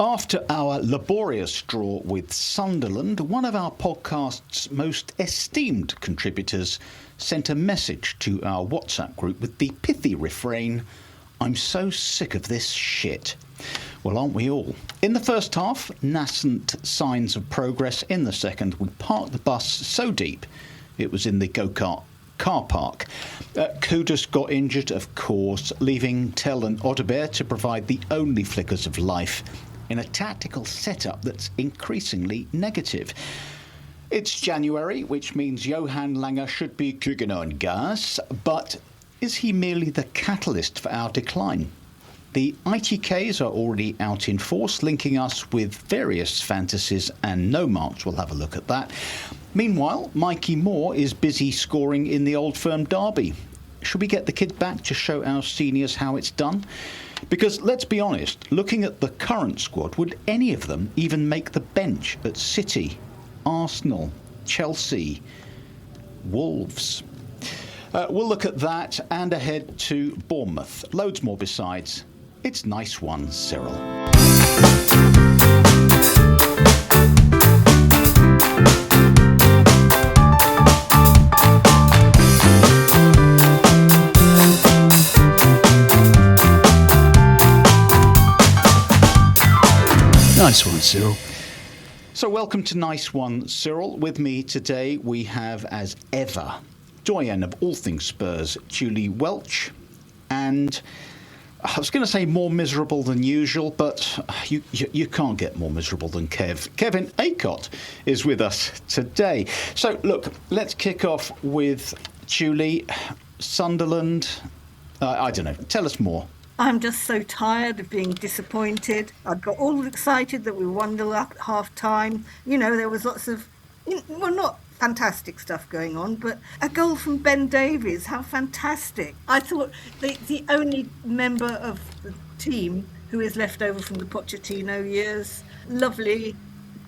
After our laborious draw with Sunderland, one of our podcast's most esteemed contributors sent a message to our WhatsApp group with the pithy refrain, "I'm so sick of this shit." Well, aren't we all? In the first half, nascent signs of progress. In the second, we parked the bus so deep it was in the go-kart car park. Kudus got injured, of course, leaving Tell and Odobert to provide the only flickers of life in a tactical setup that's increasingly negative. It's January, which means Johan Lange should be kicking on gas, but is he merely the catalyst for our decline? The ITKs are already out in force, linking us with various fantasies, and no marks will have a look at that. Meanwhile, Mikey Moore is busy scoring in the Old Firm derby. Should we get the kid back to show our seniors how it's done? Because, let's be honest, looking at the current squad, would any of them even make the bench at City, Arsenal, Chelsea, Wolves? We'll look at that and ahead to Bournemouth. Loads more besides. It's Nice One, Cyril. Nice one, Cyril. So welcome to Nice One, Cyril. With me today we have, as ever, doyen of all things Spurs, Julie Welch, and I was going to say more miserable than usual, but you can't get more miserable than Kev. Kevin Acott is with us today. So look, let's kick off with Julie. Sunderland, I don't know, tell us more. I'm just so tired of being disappointed. I got all excited that we won the at half-time. You know, there was lots of, well, not fantastic stuff going on, but a goal from Ben Davies, how fantastic. I thought the only member of the team who is left over from the Pochettino years, lovely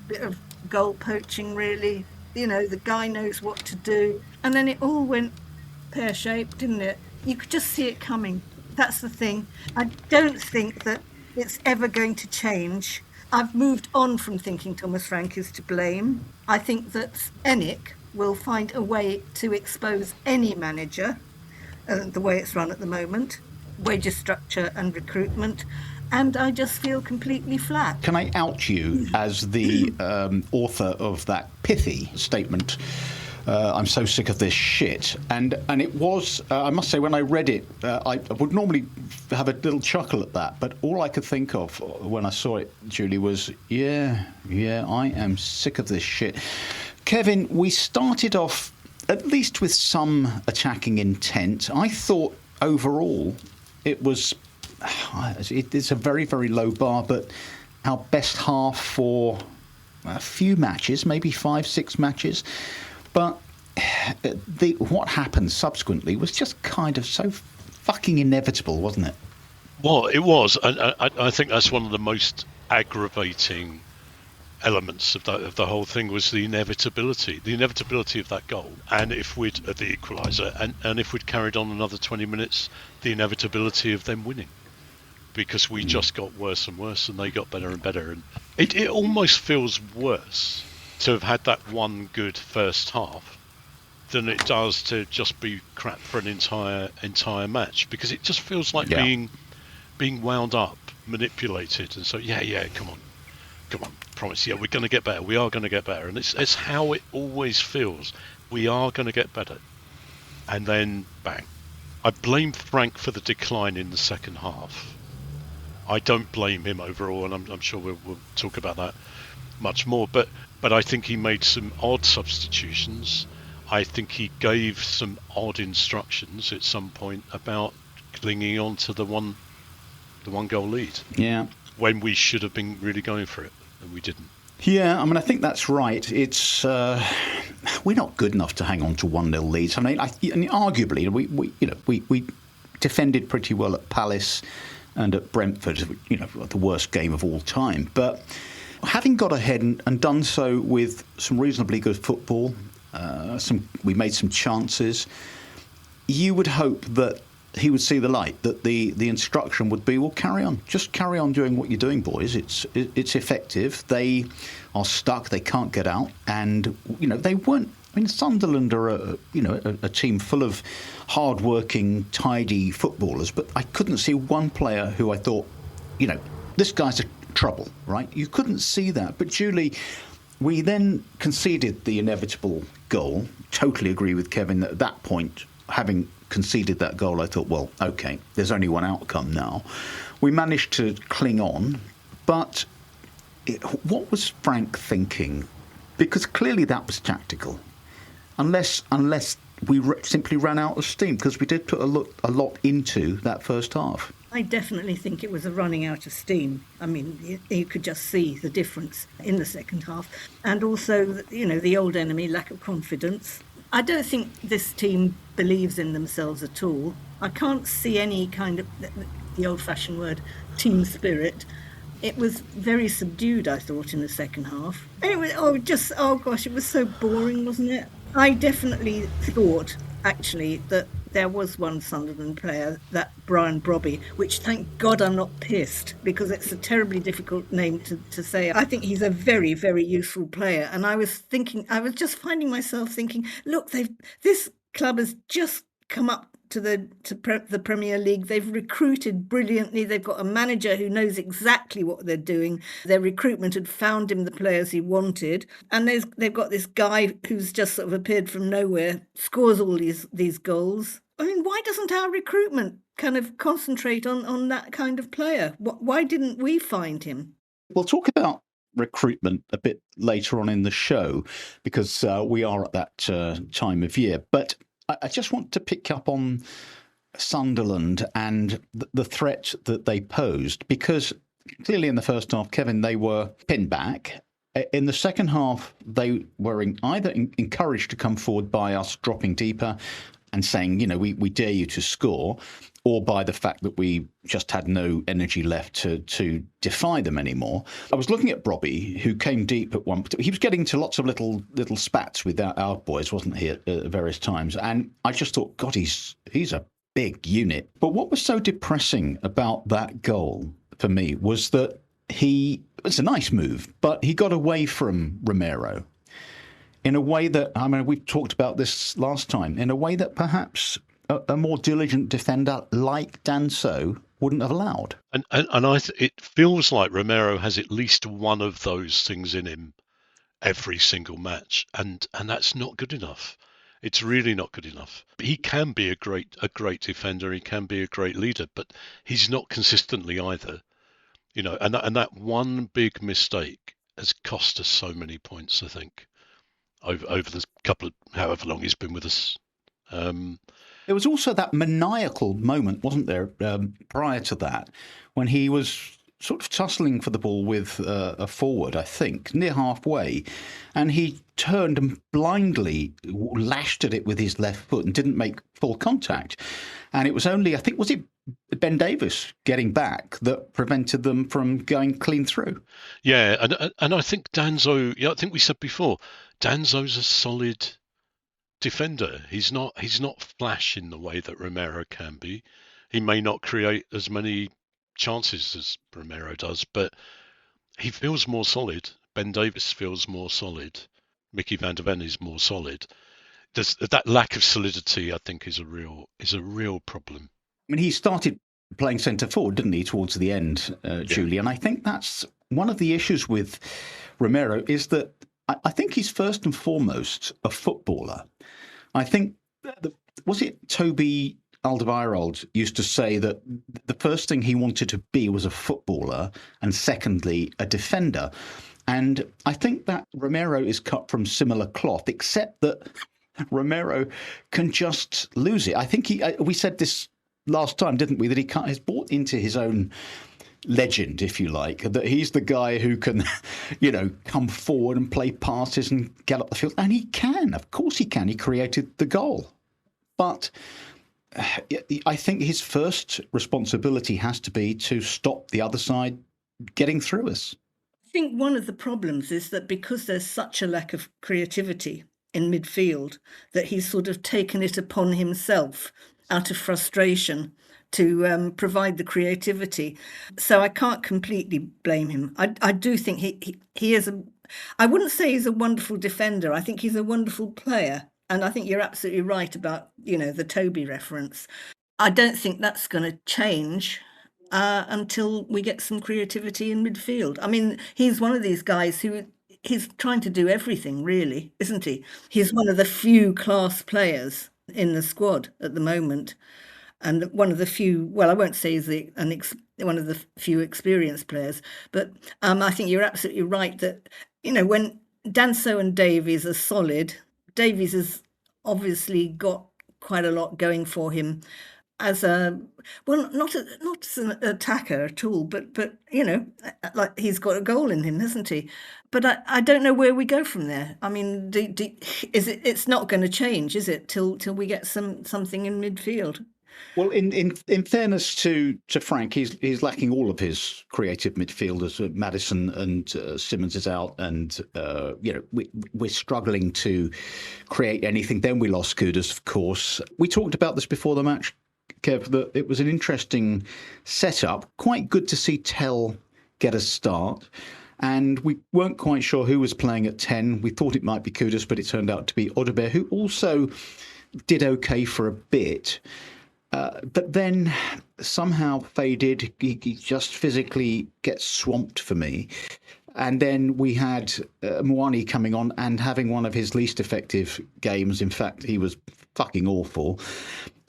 bit of goal poaching, really. You know, the guy knows what to do. And then it all went pear-shaped, didn't it? You could just see it coming. That's the thing. I don't think that it's ever going to change. I've moved on from thinking Thomas Frank is to blame. I think that ENIC will find a way to expose any manager, the way it's run at the moment, wages structure and recruitment, and I just feel completely flat. Can I out you as the author of that pithy statement? I'm so sick of this shit. And it was, I must say, when I read it, I would normally have a little chuckle at that, but all I could think of when I saw it, Julie, was, yeah, I am sick of this shit. Kevin, we started off at least with some attacking intent. I thought overall it's a very, very low bar, but our best half for a few matches, maybe 5-6 matches. But what happened subsequently was just kind of so fucking inevitable, wasn't it? Well, it was. I think that's one of the most aggravating elements of the whole thing was the inevitability of that goal. And if we'd the equalizer, and if we'd carried on another 20 minutes, the inevitability of them winning, because we just got worse and worse, and they got better and better, and it almost feels worse to have had that one good first half than it does to just be crap for an entire match, because it just feels like being wound up, manipulated, and so come on, promise, we're going to get better, we are going to get better, and it's how it always feels. We are going to get better, and then bang. I blame Frank for the decline in the second half. I don't blame him overall, and I'm sure we'll talk about that much more, but I think he made some odd substitutions. I think he gave some odd instructions at some point about clinging on to the one goal lead. Yeah. When we should have been really going for it, and we didn't. Yeah, I mean, I think that's right. It's we're not good enough to hang on to 1-0 leads. I mean, arguably, we defended pretty well at Palace and at Brentford. The worst game of all time, but having got ahead and done so with some reasonably good football, we made some chances. You would hope that he would see the light, that the instruction would be, well, just carry on doing what you're doing, boys. It's effective. They are stuck. They can't get out. And, they weren't. I mean, Sunderland are a team full of hard-working, tidy footballers, but I couldn't see one player who I thought, this guy's a trouble, right? You couldn't see that. But Julie, we then conceded the inevitable goal. Totally agree with Kevin that at that point, having conceded that goal, I thought, well, OK, there's only one outcome now. We managed to cling on, but what was Frank thinking? Because clearly that was tactical. Unless we simply ran out of steam, because we did put a lot into that first half. I definitely think it was a running out of steam. I mean, you could just see the difference in the second half. And also, the old enemy, lack of confidence. I don't think this team believes in themselves at all. I can't see any kind of, the old-fashioned word, team spirit. It was very subdued, I thought, in the second half. Anyway, it was so boring, wasn't it? I definitely thought, actually, that there was one Sunderland player, that Brian Brobby, which thank God I'm not pissed, because it's a terribly difficult name to say. I think he's a very, very useful player. And I was just finding myself thinking, look, this club has just come up to the Premier League. They've recruited brilliantly. They've got a manager who knows exactly what they're doing. Their recruitment had found him the players he wanted. And they've got this guy who's just sort of appeared from nowhere, scores all these goals. I mean, why doesn't our recruitment kind of concentrate on that kind of player? Why didn't we find him? We'll talk about recruitment a bit later on in the show, because we are at that time of year. But I just want to pick up on Sunderland and the threat that they posed, because clearly in the first half, Kevin, they were pinned back. In the second half, they were either encouraged to come forward by us dropping deeper and saying, we dare you to score, or by the fact that we just had no energy left to defy them anymore. I was looking at Brobby, who came deep at one. He was getting to lots of little spats with our boys, wasn't he, at various times? And I just thought, God, he's a big unit. But what was so depressing about that goal for me was that it's a nice move, but he got away from Romero in a way that, we've talked about this last time, in a way that perhaps a more diligent defender like Danso wouldn't have allowed. And it feels like Romero has at least one of those things in him every single match, and that's not good enough. It's really not good enough. He can be a great defender, he can be a great leader, but he's not consistently either. And that one big mistake has cost us so many points, I think, over the couple of however long he's been with us. There was also that maniacal moment, wasn't there, prior to that, when he was sort of tussling for the ball with a forward, I think, near halfway, and he turned and blindly lashed at it with his left foot and didn't make full contact. And it was only, I think, was it Ben Davis getting back that prevented them from going clean through? Yeah, and I think Danso, I think we said before, Danso's a solid defender. He's not flash in the way that Romero can be. He may not create as many chances as Romero does, but he feels more solid. Ben Davis feels more solid. Mickey van der Ven is more solid. That lack of solidity, I think, is a real problem. I mean, he started playing centre forward, didn't he, towards the end, Julie? And I think that's one of the issues with Romero, is that I think he's first and foremost a footballer. I think, was it Toby Alderweireld used to say that the first thing he wanted to be was a footballer, and secondly, a defender. And I think that Romero is cut from similar cloth, except that Romero can just lose it. I think we said this last time, didn't we, that has bought into his own legend, if you like, that he's the guy who can, come forward and play passes and get up the field. And he can, of course he can. He created the goal. But I think his first responsibility has to be to stop the other side getting through us. I think one of the problems is that because there's such a lack of creativity in midfield, that he's sort of taken it upon himself out of frustration to provide the creativity. So I can't completely blame him. I do think he is I wouldn't say he's a wonderful defender. I think he's a wonderful player. And I think you're absolutely right about, the Toby reference. I don't think that's going to change until we get some creativity in midfield. I mean, he's one of these guys who he's trying to do everything, really, isn't he? He's one of the few class players in the squad at the moment. And one of the few, well, I won't say he's one of the few experienced players, but I think you're absolutely right that, when Danso and Davies are solid, Davies has obviously got quite a lot going for him as not as an attacker at all, but like he's got a goal in him, hasn't he? But I don't know where we go from there. I mean, it's not going to change, is it, till we get something in midfield? Well, in fairness to Frank, he's lacking all of his creative midfielders. Maddison and Simmons is out, and we're struggling to create anything. Then we lost Kudus, of course. We talked about this before the match, Kev, that it was an interesting setup. Quite good to see Tell get a start. And we weren't quite sure who was playing at 10. We thought it might be Kudus, but it turned out to be Odobert, who also did okay for a bit. But then somehow faded. He just physically gets swamped for me. And then we had Mwani coming on and having one of his least effective games. In fact, he was fucking awful.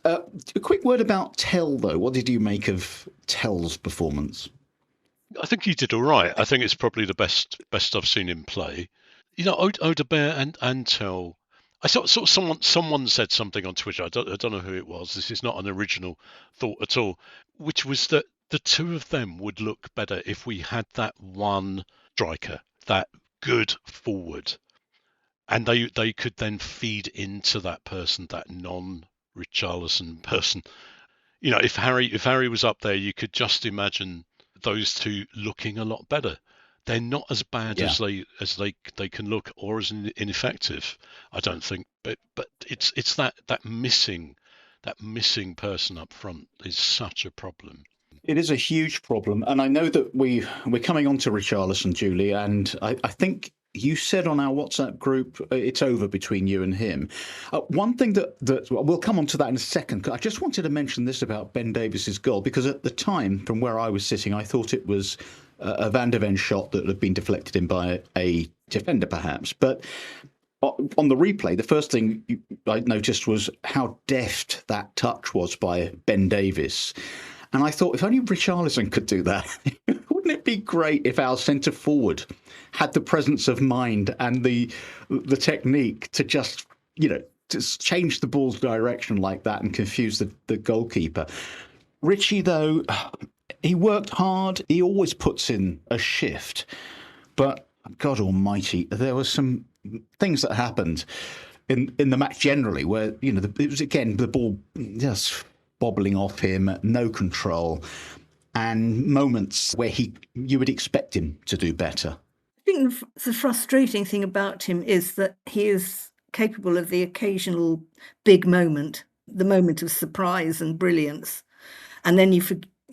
A quick word about Tell, though. What did you make of Tell's performance? I think he did all right. I think it's probably the best I've seen him play. Odobert and Tell. I saw someone said something on Twitter. I don't know who it was. This is not an original thought at all, which was that the two of them would look better if we had that one striker, that good forward, and they could then feed into that person, that non-Richarlison person. If Harry was up there, you could just imagine those two looking a lot better. They're not as bad as they can look, or as ineffective, I don't think. But it's that missing person up front is such a problem. It is a huge problem, and I know that we're coming on to Richarlison, Julie, and I think you said on our WhatsApp group it's over between you and him. One thing that we'll come on to that in a second. I just wanted to mention this about Ben Davies's goal, because at the time, from where I was sitting, I thought it was a Van de Ven shot that had been deflected in by a defender, perhaps. But on the replay, the first thing I noticed was how deft that touch was by Ben Davies. And I thought, if only Richarlison could do that, wouldn't it be great if our centre forward had the presence of mind and the technique to just change the ball's direction like that and confuse the goalkeeper. Richie, though, he worked hard. He always puts in a shift. But, God almighty, there were some things that happened in the match generally where, it was, again, the ball just bobbling off him, no control, and moments where you would expect him to do better. I think the frustrating thing about him is that he is capable of the occasional big moment, the moment of surprise and brilliance, and then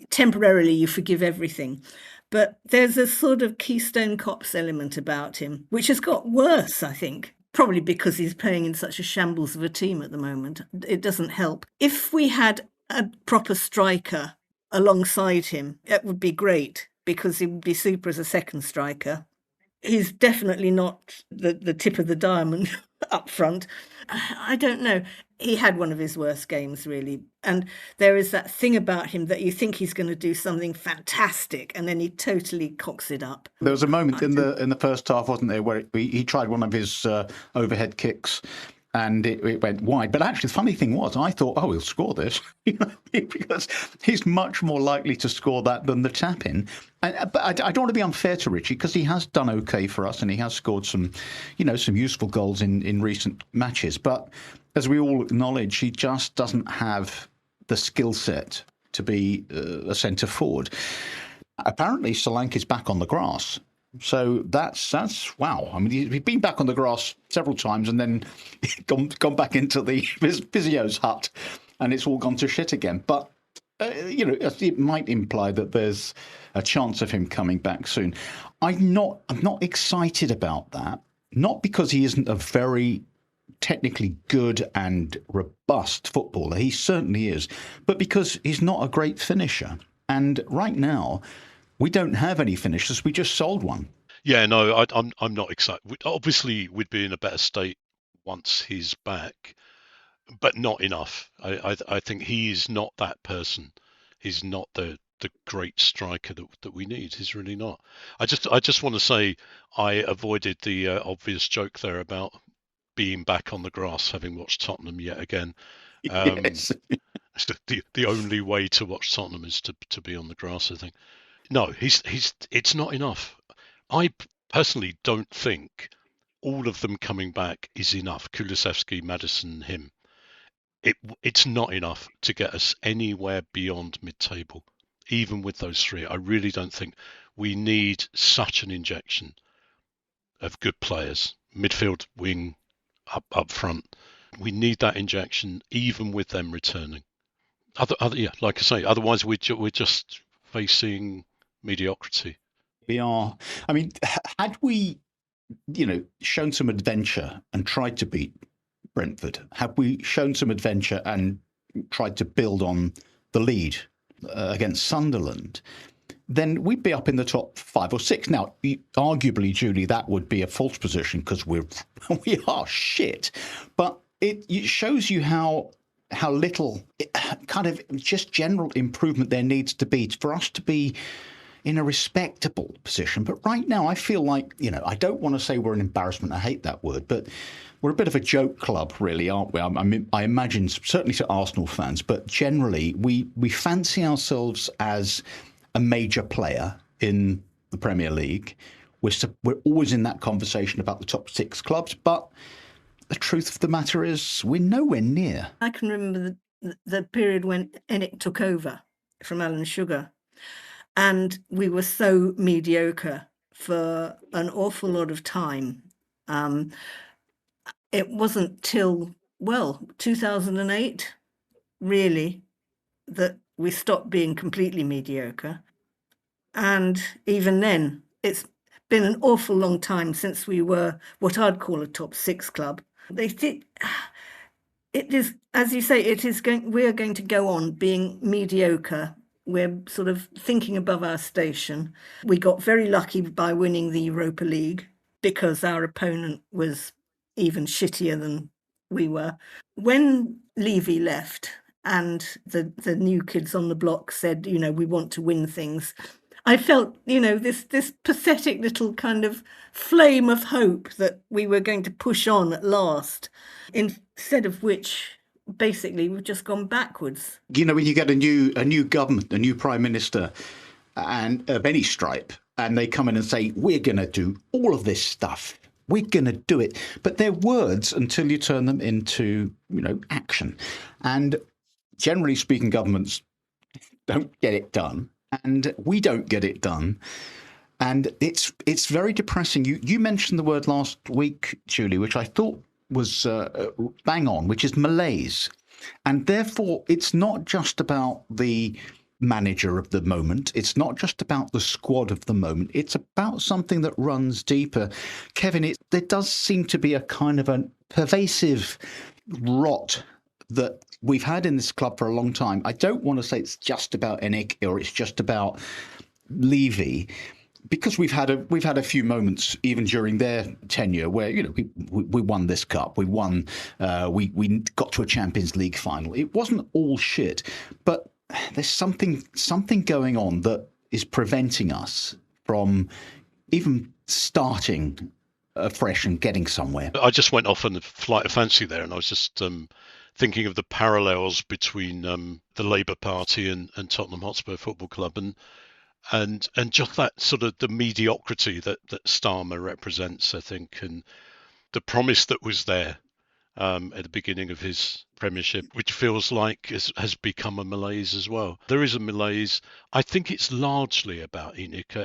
temporarily you forgive everything. But there's a sort of Keystone Cops element about him, which has got worse, I think, probably because he's playing in such a shambles of a team at the moment. It doesn't help. If we had a proper striker alongside him, it would be great, because he would be super as a second striker. He's definitely not the tip of the diamond up front. I don't know. He had one of his worst games, really. And there is that thing about him that you think he's going to do something fantastic, and then he totally cocks it up. There was a moment in the first half, wasn't there, where he tried one of his overhead kicks, and it went wide. But actually, the funny thing was, I thought, he'll score this, because he's much more likely to score that than the tap-in. But I don't want to be unfair to Richie, because he has done okay for us, and he has scored some useful goals in recent matches. But as we all acknowledge, he just doesn't have the skill set to be a centre forward. Apparently, Solanke's back on the grass. So that's wow. I mean, he's been back on the grass several times and then gone back into the physio's hut and it's all gone to shit again. But it might imply that there's a chance of him coming back soon. I'm not excited about that. Not because he isn't a very technically good and robust footballer. He certainly is. But because he's not a great finisher. And right now, we don't have any finishers. We just sold one. Yeah, no, I'm not excited. Obviously, we'd be in a better state once he's back, but not enough. I think he's not that person. He's not the great striker that we need. He's really not. I just want to say I avoided the obvious joke there about being back on the grass, having watched Tottenham yet again. Yes. The only way to watch Tottenham is to be on the grass, I think. No, it's not enough. I personally don't think all of them coming back is enough. Kulusevski, Maddison, him. It's not enough to get us anywhere beyond mid-table. Even with those three, I really don't think we need such an injection of good players, midfield, wing, up front. We need that injection, even with them returning. Like I say, otherwise we're just facing mediocrity. We are. I mean, had we, shown some adventure and tried to beat Brentford, had we shown some adventure and tried to build on the lead against Sunderland, then we'd be up in the top 5 or 6. Now, arguably, Julie, that would be a false position because we are shit. But it shows you how little kind of just general improvement there needs to be for us to be in a respectable position. But right now, I feel like, I don't want to say we're an embarrassment. I hate that word, but we're a bit of a joke club, really, aren't we? I mean, I imagine, certainly to Arsenal fans, but generally, we fancy ourselves as a major player in the Premier League. We're always in that conversation about the top 6 clubs, but the truth of the matter is we're nowhere near. I can remember the period when Enoch took over from Alan Sugar, and we were so mediocre for an awful lot of time. It wasn't till, 2008, really, that we stopped being completely mediocre. And even then, it's been an awful long time since we were what I'd call a top 6 club. It is, as you say, we are going to go on being mediocre. We're sort of thinking above our station. We got very lucky by winning the Europa League because our opponent was even shittier than we were. When Levy left and the new kids on the block said, we want to win things, I felt, this pathetic little kind of flame of hope that we were going to push on at last, instead of which, basically, we've just gone backwards. When you get a new government, a new prime minister, and of any stripe, and they come in and say, we're going to do all of this stuff. We're going to do it. But they're words until you turn them into, action. And generally speaking, governments don't get it done. And we don't get it done. And it's very depressing. You mentioned the word last week, Julie, which I thought was bang on, which is malaise. And therefore, it's not just about the manager of the moment. It's not just about the squad of the moment. It's about something that runs deeper. Kevin, there does seem to be a kind of a pervasive rot that we've had in this club for a long time. I don't want to say it's just about Enoch or it's just about Levy, because we've had a few moments even during their tenure where we won this cup, we won, we got to a Champions League final. It wasn't all shit, but there's something going on that is preventing us from even starting afresh and getting somewhere. I just went off on a flight of fancy there, and I was just thinking of the parallels between the Labour Party and Tottenham Hotspur Football Club, and just that sort of the mediocrity that Starmer represents, I think, and the promise that was there at the beginning of his premiership, which feels like has become a malaise as well. There is a malaise. I think it's largely about Enoch.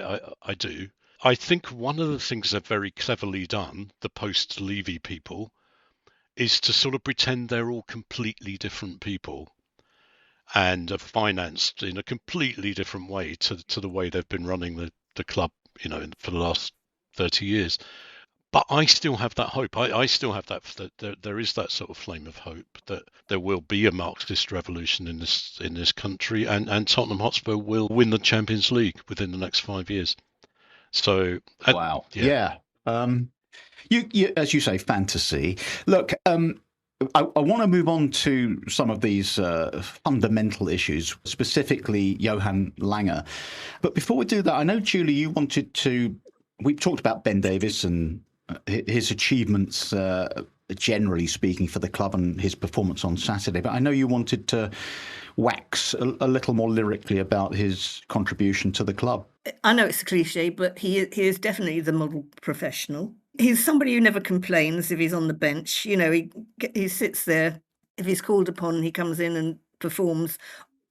I do. I think one of the things they've very cleverly done, the post-Levy people, is to sort of pretend they're all completely different people. and are financed in a completely different way to the way they've been running the club, for the last 30 years. But I still have that hope. I still have that there is that sort of flame of hope that there will be a Marxist revolution in this country, and Tottenham Hotspur will win the Champions League within the next 5 years. So, wow, yeah. You as you say, fantasy. Look, I want to move on to some of these fundamental issues, specifically Johan Lange. But before we do that, I know, Julie, you wanted to. We've talked about Ben Davies and his achievements, generally speaking, for the club and his performance on Saturday. But I know you wanted to wax a little more lyrically about his contribution to the club. I know it's a cliche, but he is definitely the model professional. He's somebody who never complains if he's on the bench. He sits there. If he's called upon, he comes in and performs.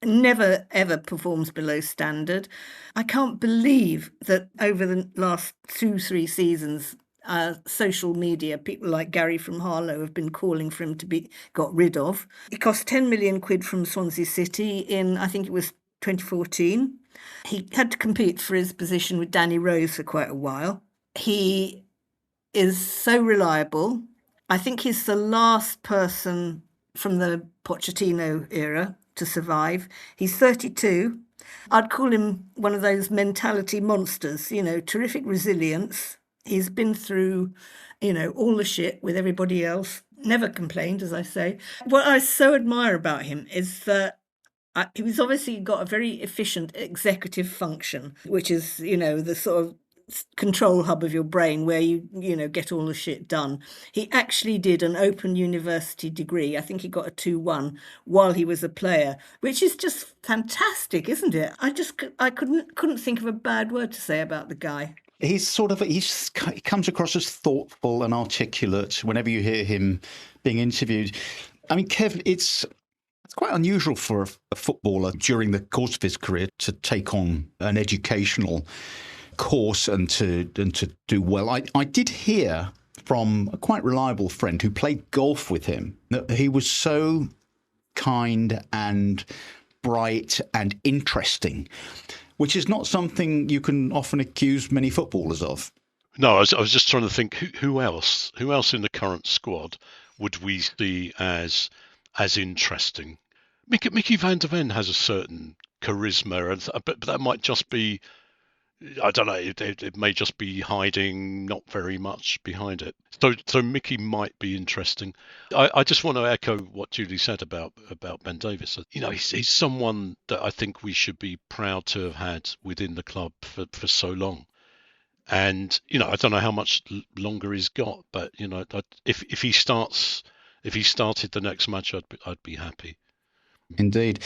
Never, ever performs below standard. I can't believe that over the last 2-3 seasons, social media, people like Gary from Harlow have been calling for him to be got rid of. It cost 10 million quid from Swansea City in, I think it was 2014. He had to compete for his position with Danny Rose for quite a while. He is so reliable. I think he's the last person from the Pochettino era to survive. He's 32. I'd call him one of those mentality monsters, terrific resilience. He's been through, all the shit with everybody else. Never complained, as I say. What I so admire about him is that he's obviously got a very efficient executive function, which is, the sort of control hub of your brain where you get all the shit done. He actually did an open university degree. I think he got a 2-1 while he was a player, which is just fantastic, isn't it? I couldn't think of a bad word to say about the guy. He comes across as thoughtful and articulate whenever you hear him being interviewed. I mean, Kev, it's quite unusual for a footballer during the course of his career to take on an educational course and to do well. I did hear from a quite reliable friend who played golf with him that he was so kind and bright and interesting, which is not something you can often accuse many footballers of. No, I was just trying to think who else in the current squad would we see as interesting. Mickey van der Ven has a certain charisma, but that might just be, I don't know, it may just be hiding not very much behind it. So Mickey might be interesting. I just want to echo what Julie said about Ben Davies. He's someone that I think we should be proud to have had within the club for so long. And, I don't know how much longer he's got, but, if he started the next match, I'd be happy. Indeed.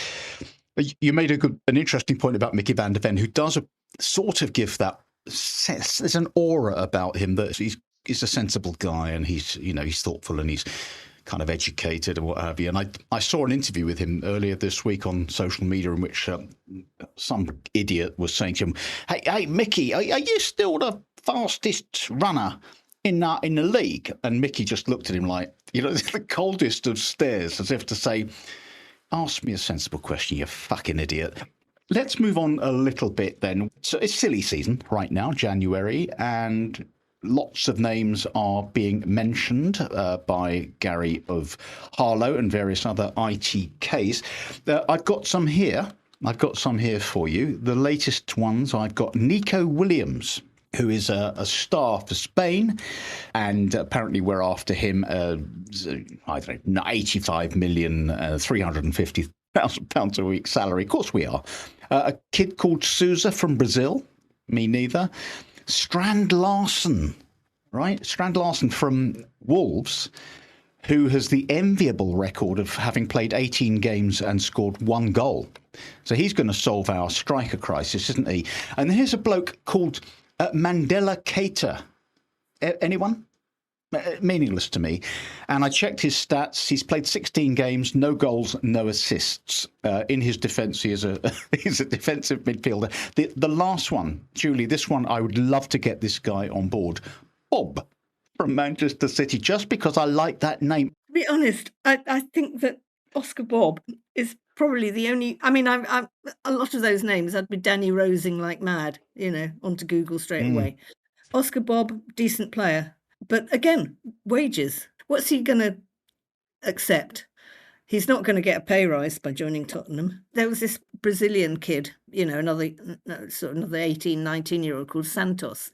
You made an interesting point about Mickey van der Ven, who does sort of give that sense. There's an aura about him that he's a sensible guy, and he's thoughtful, and he's kind of educated and what have you. And I saw an interview with him earlier this week on social media in which some idiot was saying to him, "Hey, Mickey, are you still the fastest runner in the league?" And Mickey just looked at him like, the coldest of stares, as if to say, "Ask me a sensible question, you fucking idiot." Let's move on a little bit then. So it's silly season right now, January, and lots of names are being mentioned by Gary of Harlow and various other ITKs. I've got some here for you. The latest ones, I've got Nico Williams, who is a star for Spain, and apparently we're after him, I don't know, 85 million, 350,000 pounds a week salary. Of course we are. A kid called Sousa from Brazil, me neither. Strand Larsen, right? Strand Larsen from Wolves, who has the enviable record of having played 18 games and scored 1 goal. So he's going to solve our striker crisis, isn't he? And here's a bloke called Mandela Keita. Anyone? Meaningless to me. And I checked his stats. He's played 16 games, no goals, no assists. In his defence, he's a defensive midfielder. The last one, Julie, this one, I would love to get this guy on board. Bob from Manchester City, just because I like that name. To be honest, I think that Oscar Bob is probably the only. I mean, I'm a lot of those names. I'd be Danny Rosing like mad, onto Google straight away. Oscar Bob, decent player, but again, wages. What's he going to accept? He's not going to get a pay rise by joining Tottenham. There was this Brazilian kid, another 18, 19-year-old called Santos.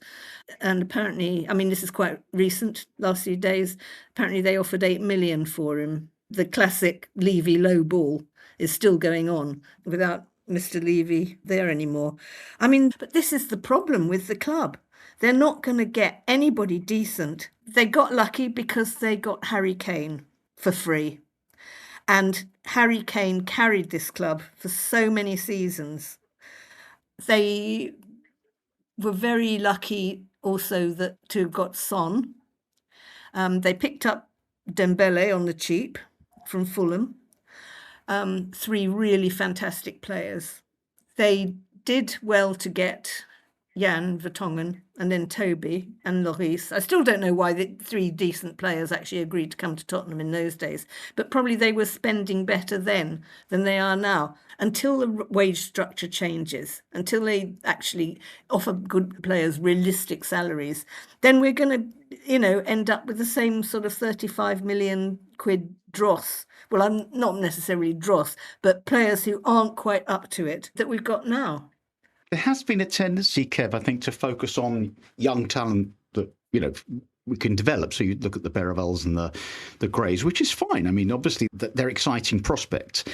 And apparently, I mean, this is quite recent, last few days, apparently they offered 8 million for him. The classic Levy low ball is still going on without Mr. Levy there anymore. I mean, but this is the problem with the club. They're not going to get anybody decent. They got lucky because they got Harry Kane for free. And Harry Kane carried this club for so many seasons. They were very lucky also to have got Son. They picked up Dembele on the cheap from Fulham. 3 really fantastic players. They did well to get Jan Vertonghen and then Toby and Lloris. I still don't know why the 3 decent players actually agreed to come to Tottenham in those days, but probably they were spending better then than they are now. Until the wage structure changes, until they actually offer good players realistic salaries, then we're going to, end up with the same sort of 35 million quid dross. Well, I'm not necessarily dross, but players who aren't quite up to it that we've got now. There has been a tendency, Kev, I think, to focus on young talent that, we can develop. So you look at the Berravels and the Greys, which is fine. I mean, obviously, they're exciting prospects.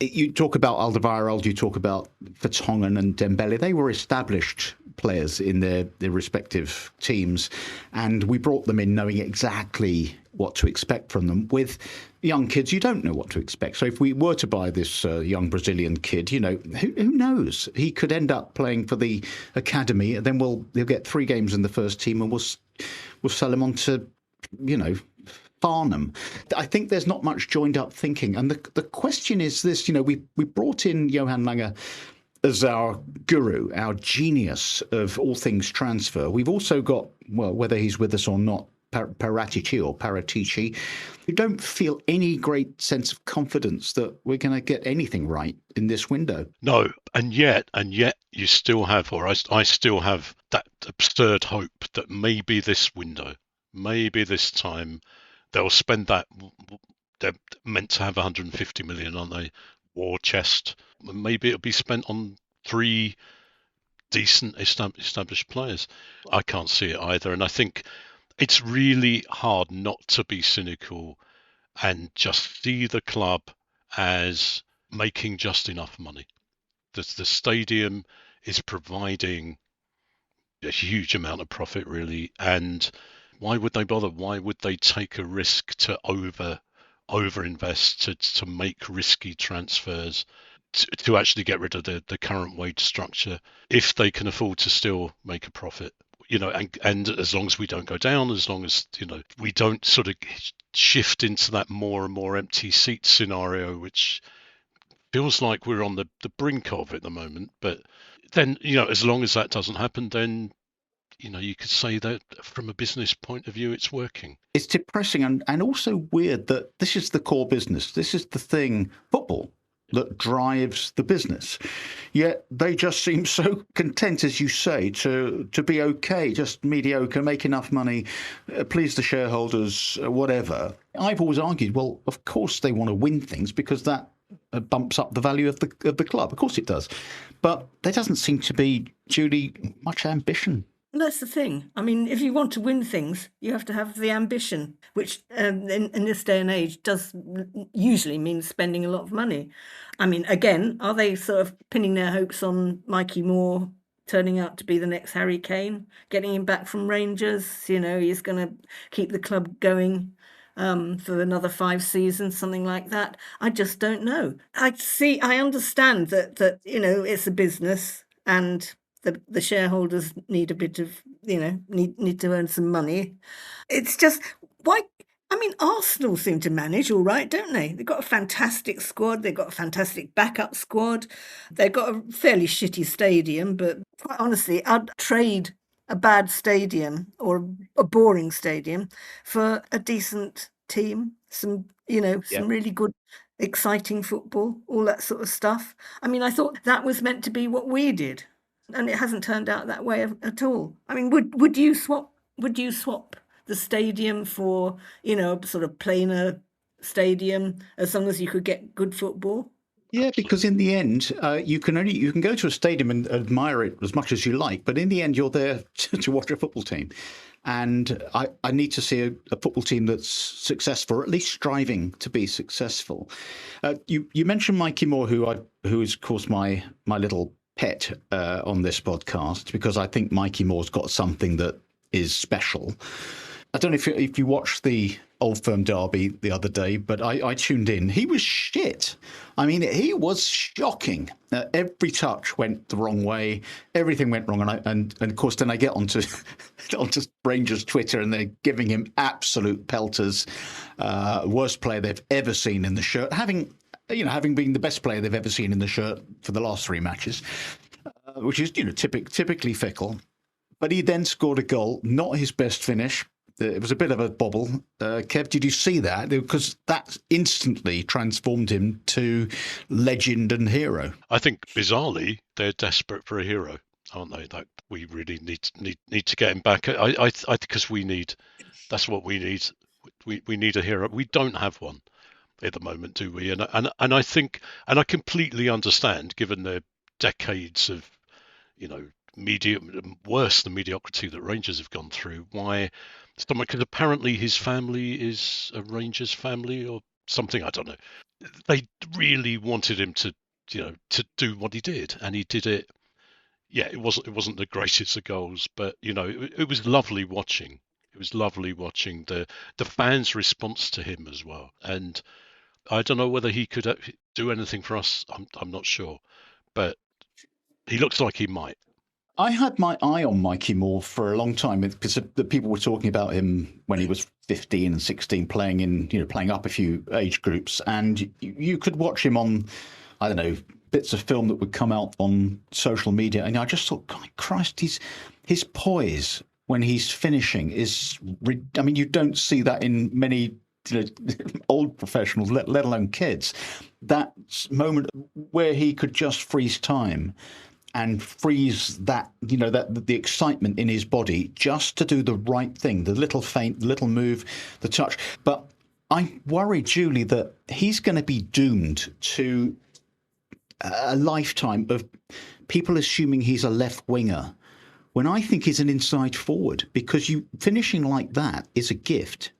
You talk about Alderweireld, you talk about Vertonghen and Dembele. They were established players in their respective teams, and we brought them in knowing exactly what to expect from them. With young kids, you don't know what to expect. So if we were to buy this young Brazilian kid, who knows? He could end up playing for the academy, and then he'll get 3 games in the first team, and we'll sell him on to, Farnham. I think there's not much joined up thinking. And the question is this, we brought in Johan Lange as our guru, our genius of all things transfer. We've also got, well, whether he's with us or not, Paratici, who don't feel any great sense of confidence that we're going to get anything right in this window. No, and yet you still have, or I still have that absurd hope that maybe this window, maybe this time, they'll spend that. They're meant to have 150 million on a war chest. Maybe it'll be spent on 3 decent established players. I can't see it either, and I think it's really hard not to be cynical and just see the club as making just enough money. The stadium is providing a huge amount of profit, really, and why would they bother? Why would they take a risk to over-invest, to make risky transfers, to actually get rid of the current wage structure if they can afford to still make a profit? And as long as we don't go down, as long as, we don't sort of shift into that more and more empty seat scenario, which feels like we're on the brink of at the moment. But then, as long as that doesn't happen, then you could say that from a business point of view, it's working. It's depressing and also weird that this is the core business. This is the thing, football, that drives the business. Yet they just seem so content, as you say, to be okay, just mediocre, make enough money, please the shareholders, whatever. I've always argued, well, of course they want to win things because that bumps up the value of the club. Of course it does. But there doesn't seem to be, Julie, much ambition. That's the thing. I mean, if you want to win things, you have to have the ambition, which in this day and age does usually mean spending a lot of money. I mean, again, are they sort of pinning their hopes on Mikey Moore turning out to be the next Harry Kane, getting him back from Rangers? He's going to keep the club going for another 5 seasons, something like that. I just don't know. I understand that it's a business and the shareholders need a bit of, need to earn some money. It's just, why? I mean, Arsenal seem to manage all right, don't they? They've got a fantastic squad. They've got a fantastic backup squad. They've got a fairly shitty stadium, but quite honestly, I'd trade a bad stadium or a boring stadium for a decent team, some really good exciting football, all that sort of stuff. I mean, I thought that was meant to be what we did, and it hasn't turned out that way at all. I mean, would you swap the stadium for, sort of plainer stadium, as long as you could get good football? Yeah, because in the end, you can go to a stadium and admire it as much as you like, but in the end, you're there to watch a football team, and I need to see a football team that's successful, or at least striving to be successful. You mentioned Mikey Moore, who is, of course, my little pet on this podcast, because I think Mikey Moore's got something that is special. I don't know if you watched the Old Firm derby the other day, but I tuned in. He was shit. I mean, he was shocking. Every touch went the wrong way. Everything went wrong. And of course, then I get onto Rangers Twitter, and they're giving him absolute pelters. Worst player they've ever seen in the shirt, having been the best player they've ever seen in the shirt for the last 3 matches, which is typically fickle. But he then scored a goal, not his best finish. It was a bit of a bobble. Kev, did you see that? Because that instantly transformed him to legend and hero. I think bizarrely they're desperate for a hero, aren't they? That we really need to get him back. I because we need. That's what we need. We need a hero. We don't have one at the moment, do we? And I think, and I completely understand, given the decades of, worse than mediocrity that Rangers have gone through, why someone, because apparently his family is a Rangers family or something, I don't know. They really wanted him to do what he did, and he did it. Yeah, it wasn't the greatest of goals, but it was lovely watching. It was lovely watching the fans' response to him as well. And I don't know whether he could do anything for us. I'm not sure, but he looks like he might. I had my eye on Mikey Moore for a long time, because the people were talking about him when he was 15 and 16, playing up a few age groups, and you could watch him on, I don't know, bits of film that would come out on social media, and I just thought, God, Christ, his poise when he's finishing is, I mean, you don't see that in many old professionals, let alone kids. That moment where he could just freeze time and freeze that, the excitement in his body just to do the right thing, the little feint, the little move, the touch. But I worry, Julie, that he's going to be doomed to a lifetime of people assuming he's a left winger, when I think he's an inside forward, because finishing like that is a gift.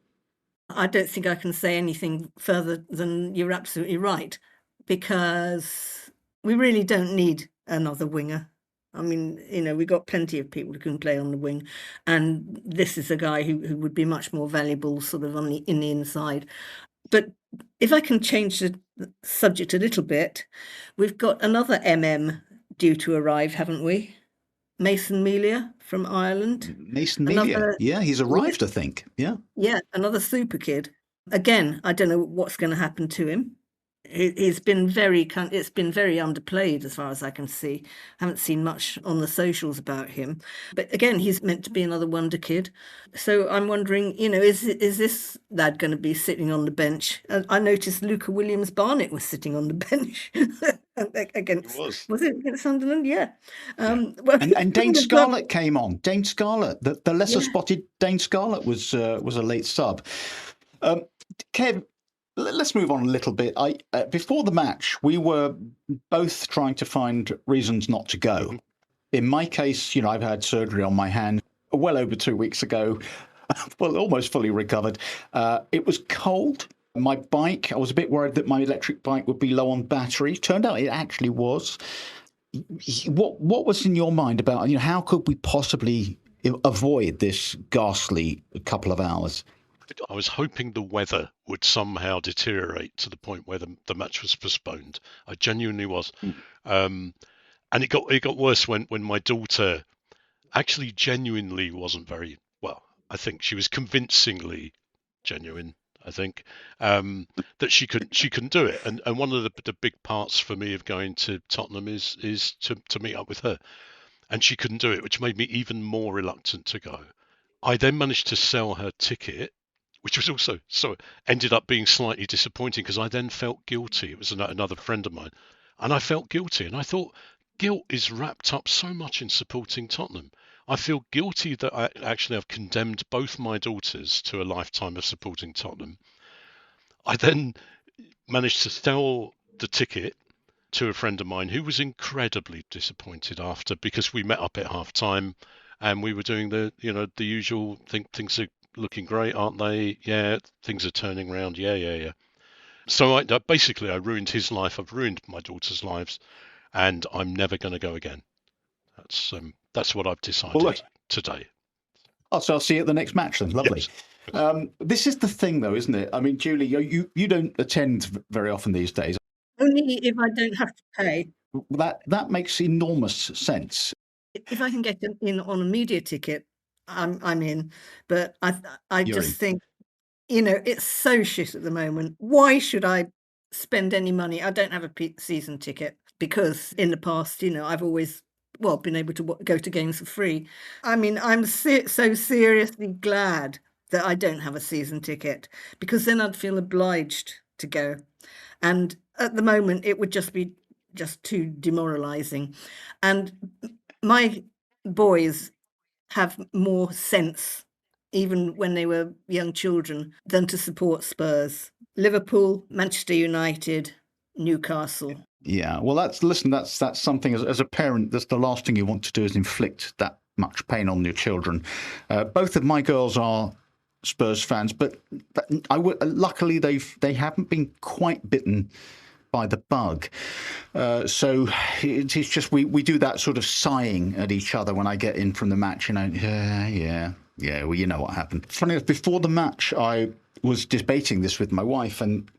I don't think I can say anything further than you're absolutely right, because we really don't need another winger. I mean, we've got plenty of people who can play on the wing, and this is a guy who would be much more valuable sort of in the inside. But if I can change the subject a little bit, we've got another due to arrive, haven't we? Mason Melia from Ireland. Mason Melia, yeah, he's arrived, I think. Yeah, another super kid. Again, I don't know what's going to happen to him. It's been very underplayed as far as I can see. I haven't seen much on the socials about him. But again, he's meant to be another wonder kid. So I'm wondering, is this lad going to be sitting on the bench? I noticed Luca Williams-Barnett was sitting on the bench against. Was it against Sunderland? Yeah. Well, and Dane Scarlett came on. Dane Scarlett, the lesser spotted Dane Scarlett was a late sub. Kev, let's move on a little bit. Before the match, we were both trying to find reasons not to go. In my case, I've had surgery on my hand well over 2 weeks ago, well, almost fully recovered. It was cold. My bike, I was a bit worried that my electric bike would be low on battery. Turned out it actually was. What was in your mind about, how could we possibly avoid this ghastly couple of hours? I was hoping the weather would somehow deteriorate to the point where the match was postponed. I genuinely was. And it got worse when my daughter actually genuinely wasn't very well. I think she was convincingly genuine, I think, that she couldn't do it. And one of the big parts for me of going to Tottenham is to meet up with her. And she couldn't do it, which made me even more reluctant to go. I then managed to sell her ticket, which was also ended up being slightly disappointing because I then felt guilty. It was another friend of mine, and I felt guilty, and I thought guilt is wrapped up so much in supporting Tottenham. I feel guilty that I actually have condemned both my daughters to a lifetime of supporting Tottenham. I then managed to sell the ticket to a friend of mine who was incredibly disappointed after, because we met up at half time and we were doing the usual thing. Things are looking great, aren't they? Yeah, things are turning around. Yeah. So I ruined his life. I've ruined my daughter's lives, and I'm never going to go again. That's what I've decided today. Oh, so I'll see you at the next match then. Lovely. Yes. This is the thing, though, isn't it? I mean, Julie, you don't attend very often these days. Only if I don't have to pay. That makes enormous sense. If I can get in on a media ticket, I'm in. But I just think, it's so shit at the moment. Why should I spend any money? I don't have a season ticket because in the past, I've always been able to go to games for free. I mean, I'm so seriously glad that I don't have a season ticket, because then I'd feel obliged to go. And at the moment, it would just be too demoralising. And my boys have more sense, even when they were young children, than to support Spurs. Liverpool, Manchester United, Newcastle. Yeah, well, that's something as a parent, that's the last thing you want to do, is inflict that much pain on your children. Both of my girls are Spurs fans, but luckily they haven't been quite bitten by the bug. So it's just we do that sort of sighing at each other when I get in from the match. Yeah. Well, you know what happened. Funny enough, before the match, I was debating this with my wife, and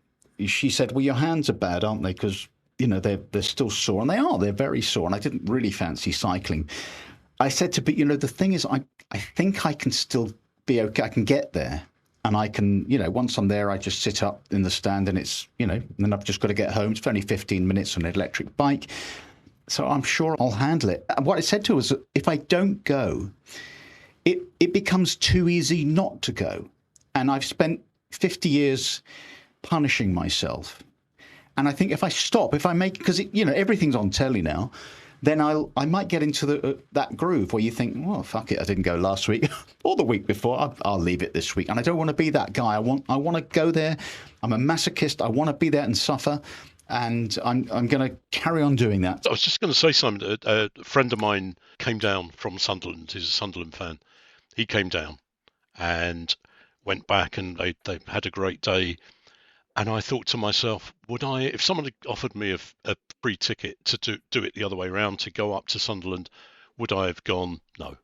she said, "Well, your hands are bad, aren't they? Because they're still sore," and they are. They're very sore, and I didn't really fancy cycling. I said to, but the thing is, I think I can still be okay. I can get there, and I can, once I'm there, I just sit up in the stand, and it's, and then I've just got to get home. It's only 15 minutes on an electric bike, so I'm sure I'll handle it. And what I said to her was, if I don't go, it becomes too easy not to go, and I've spent 50 years punishing myself. And I think if I stop, because everything's on telly now, then I might get into that groove where you think, well, fuck it, I didn't go last week or the week before. I'll leave it this week. And I don't want to be that guy. I want to go there. I'm a masochist. I want to be there and suffer. And I'm going to carry on doing that. I was just going to say something. A friend of mine came down from Sunderland. He's a Sunderland fan. He came down and went back, and they had a great day. And I thought to myself, if someone had offered me a free ticket to do it the other way around, to go up to Sunderland, would I have gone? No,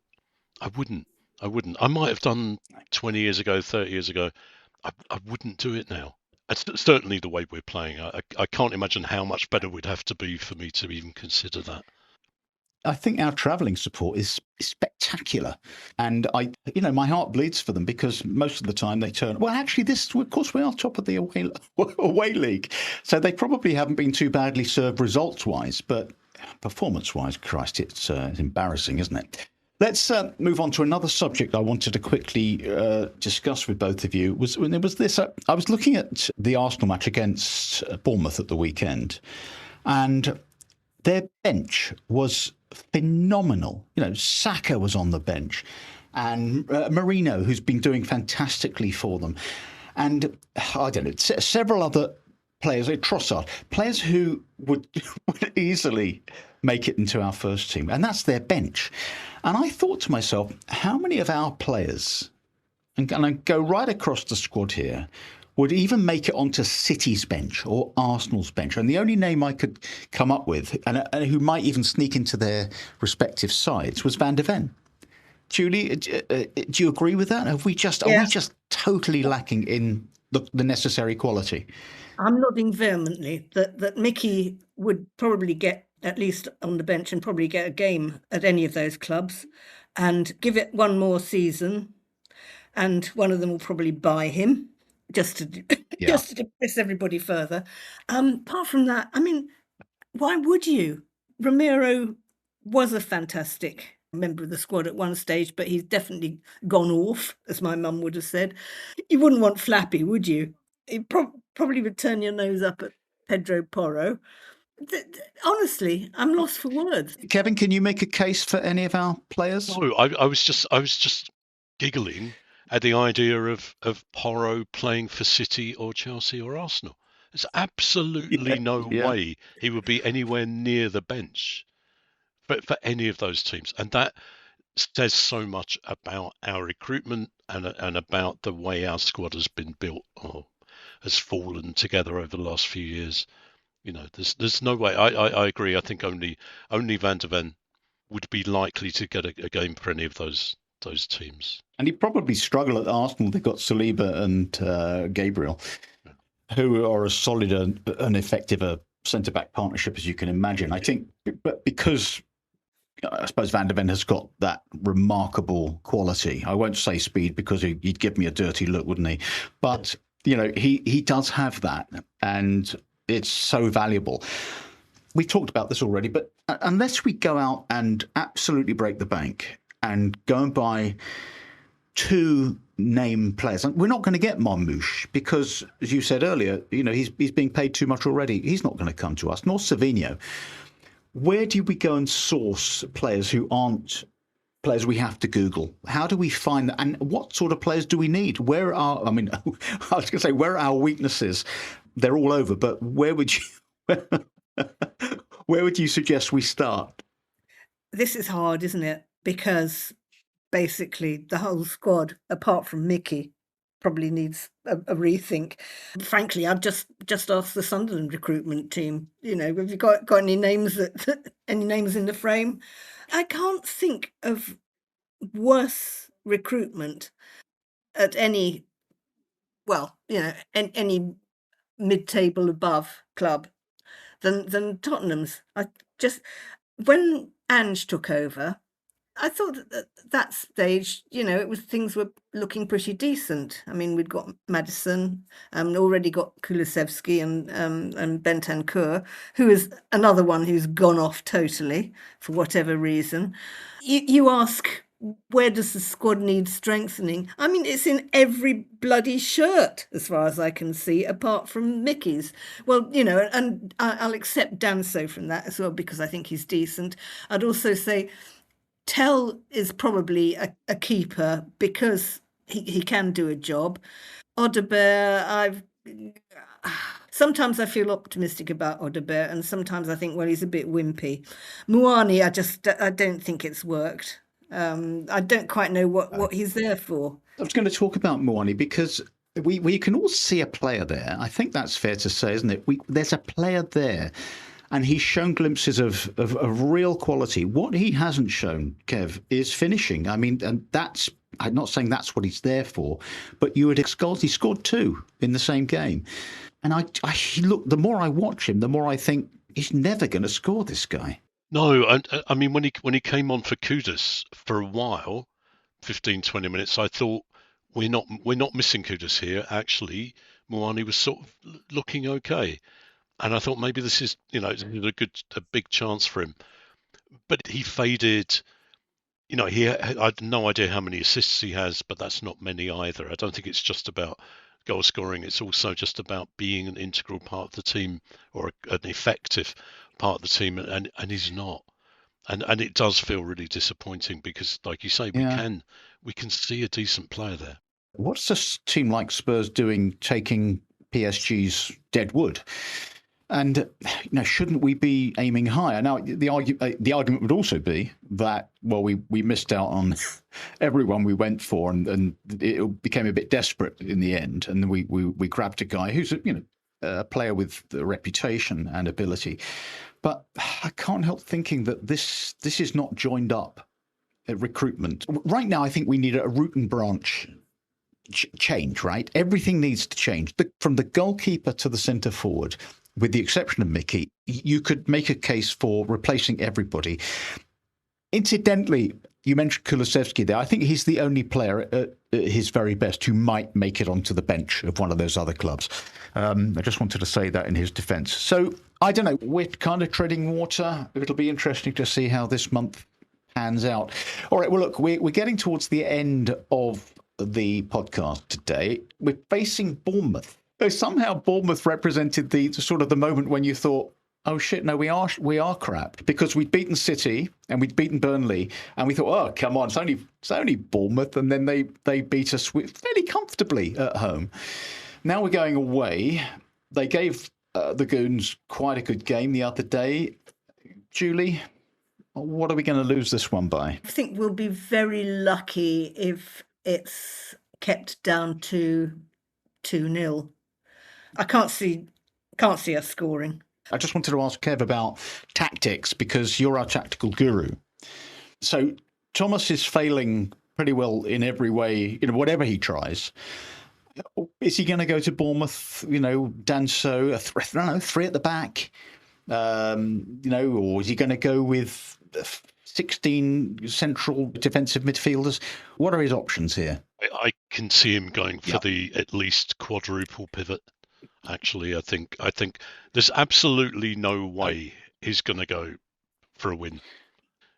I wouldn't. I might have done 20 years ago, 30 years ago. I wouldn't do it now. It's certainly the way we're playing. I can't imagine how much better we'd have to be for me to even consider that. I think our travelling support is spectacular, and my heart bleeds for them, because most of the time they turn. Well, actually, of course, we are top of the away league, so they probably haven't been too badly served results-wise, but performance-wise, Christ, it's embarrassing, isn't it? Let's move on to another subject I wanted to quickly discuss with both of you. It was this. I was looking at the Arsenal match against Bournemouth at the weekend, and their bench was phenomenal. Saka was on the bench, and Marino, who's been doing fantastically for them, and I don't know, several other players, like Trossard, players who would easily make it into our first team, and that's their bench. And I thought to myself, how many of our players, and I go right across the squad here, would even make it onto City's bench or Arsenal's bench? And the only name I could come up with, and who might even sneak into their respective sides, was Van der Ven. Julie, do you agree with that? Are we just totally lacking in the necessary quality? I'm nodding vehemently that Mickey would probably get at least on the bench and probably get a game at any of those clubs, and give it one more season, and one of them will probably buy him. Just to depress everybody further. Apart from that, I mean, why would you? Romero was a fantastic member of the squad at one stage, but he's definitely gone off, as my mum would have said. You wouldn't want Flappy, would you? You probably would turn your nose up at Pedro Porro. Honestly, I'm lost for words. Kevin, can you make a case for any of our players? No, I was just giggling at the idea of Porro playing for City or Chelsea or Arsenal. There's absolutely no way he would be anywhere near the bench for any of those teams, and that says so much about our recruitment and about the way our squad has been built or has fallen together over the last few years. There's no way. I agree. I think only Van der Ven would be likely to get a game for any of those teams. And he'd probably struggle at Arsenal. They've got Saliba and Gabriel, who are as solid and effective a centre-back partnership as you can imagine. I think, but because I suppose Van der Ven has got that remarkable quality. I won't say speed because he'd give me a dirty look, wouldn't he? But, he does have that, and it's so valuable. We've talked about this already, but unless we go out and absolutely break the bank and go and buy two name players, we're not going to get Marmouche because, as you said earlier, he's being paid too much already. He's not going to come to us, nor Savinho. Where do we go and source players who aren't players we have to Google? How do we find that? And what sort of players do we need? I was going to say, where are our weaknesses? They're all over, but where would you suggest we start? This is hard, isn't it? Because basically the whole squad, apart from Mickey, probably needs a rethink. Frankly, I'd just ask the Sunderland recruitment team. Have you got any names any names in the frame? I can't think of worse recruitment at any mid-table above club than Tottenham's. When Ange took over, I thought at that stage, things were looking pretty decent. I mean, we'd got Maddison, already got Kulusevski and Bentancur, who is another one who's gone off totally for whatever reason. You ask, where does the squad need strengthening? I mean, it's in every bloody shirt, as far as I can see, apart from Mickey's. Well, and I'll accept Danso from that as well, because I think he's decent. I'd also say Tell is probably a keeper because he can do a job. Odobert, sometimes I feel optimistic about Odobert, and sometimes I think, well, he's a bit wimpy. Muani, I don't think it's worked. I don't quite know what he's there for. I was going to talk about Muani because we can all see a player there. I think that's fair to say, isn't it? There's a player there. And he's shown glimpses of real quality. What he hasn't shown, Kev, is finishing. I mean, and I'm not saying that's what he's there for, but you would expect he scored 2 in the same game. And the more I watch him, the more I think he's never going to score, this guy. No, I mean, when he came on for Kudus for a while, 15, 20 minutes, I thought we're not missing Kudus here. Actually, Muani was sort of looking okay. And I thought maybe this is, a big chance for him. But he faded. I had no idea how many assists he has, but that's not many either. I don't think it's just about goal scoring. It's also just about being an integral part of the team or an effective part of the team, and he's not. And it does feel really disappointing because, like you say, we can see a decent player there. What's a team like Spurs doing taking PSG's dead wood? And shouldn't we be aiming higher? Now, the argument would also be that, well, we missed out on everyone we went for, and it became a bit desperate in the end. And we grabbed a guy who's a player with a reputation and ability. But I can't help thinking that this is not joined up recruitment. Right now, I think we need a root and branch change, right? Everything needs to change. From the goalkeeper to the centre forward, with the exception of Mickey, you could make a case for replacing everybody. Incidentally, you mentioned Kulusevski there. I think he's the only player at his very best who might make it onto the bench of one of those other clubs. I just wanted to say that in his defence. So, I don't know, we're kind of treading water. It'll be interesting to see how this month pans out. All right, well, look, we're getting towards the end of the podcast today. We're facing Bournemouth. So somehow Bournemouth represented the sort of the moment when you thought, oh shit, no, we are crap, because we'd beaten City and we'd beaten Burnley, and we thought, oh come on, it's only Bournemouth, and then they beat us fairly comfortably at home. Now we're going away. They gave the Goons quite a good game the other day. Julie, what are we going to lose this one by? I think we'll be very lucky if it's kept down to 2-0. I can't see us scoring. I just wanted to ask Kev about tactics, because you're our tactical guru. So Thomas is failing pretty well in every way, whatever he tries. Is he going to go to Bournemouth, Danso, 3 at the back, or is he going to go with 16 central defensive midfielders? What are his options here? I can see him going for the at least quadruple pivot. Actually, I think there's absolutely no way he's going to go for a win.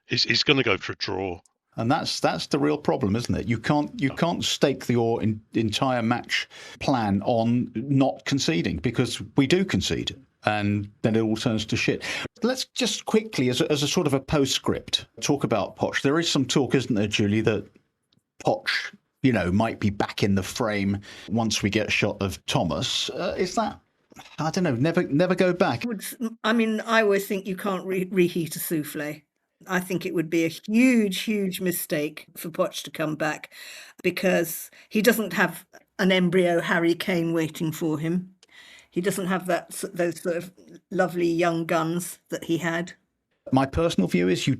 He's going to go for a draw, and that's the real problem, isn't it? You can't stake your entire match plan on not conceding, because we do concede, and then it all turns to shit. Let's just quickly, as a sort of a postscript, talk about Poch. There is some talk, isn't there, Julie, that Poch, might be back in the frame once we get a shot of Thomas. Is that, I don't know, never go back? I always think you can't reheat a souffle. I think it would be a huge, huge mistake for Poch to come back, because he doesn't have an embryo Harry Kane waiting for him. He doesn't have those sort of lovely young guns that he had. My personal view is you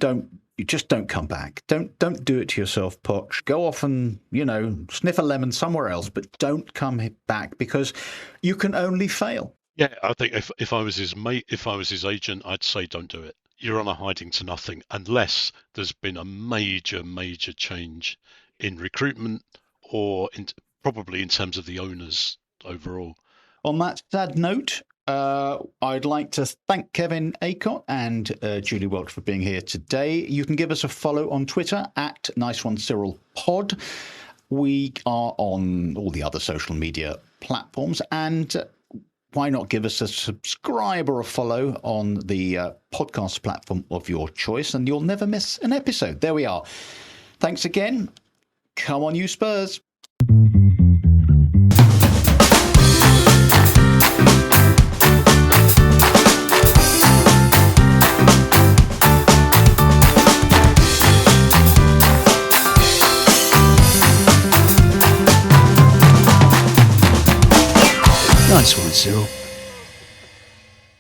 just don't come back. Don't do it to yourself, Poch. Go off and, sniff a lemon somewhere else, but don't come back, because you can only fail. Yeah, I think if I was his mate, if I was his agent, I'd say don't do it. You're on a hiding to nothing, unless there's been a major, major change in recruitment, or probably in terms of the owners overall. On that sad note, I'd like to thank Kevin Acott and Julie Welch for being here today. You can give us a follow on Twitter at NiceOneCyrilPod. We are on all the other social media platforms, and why not give us a subscribe or a follow on the podcast platform of your choice, and you'll never miss an episode. There we are. Thanks again. Come on, you Spurs.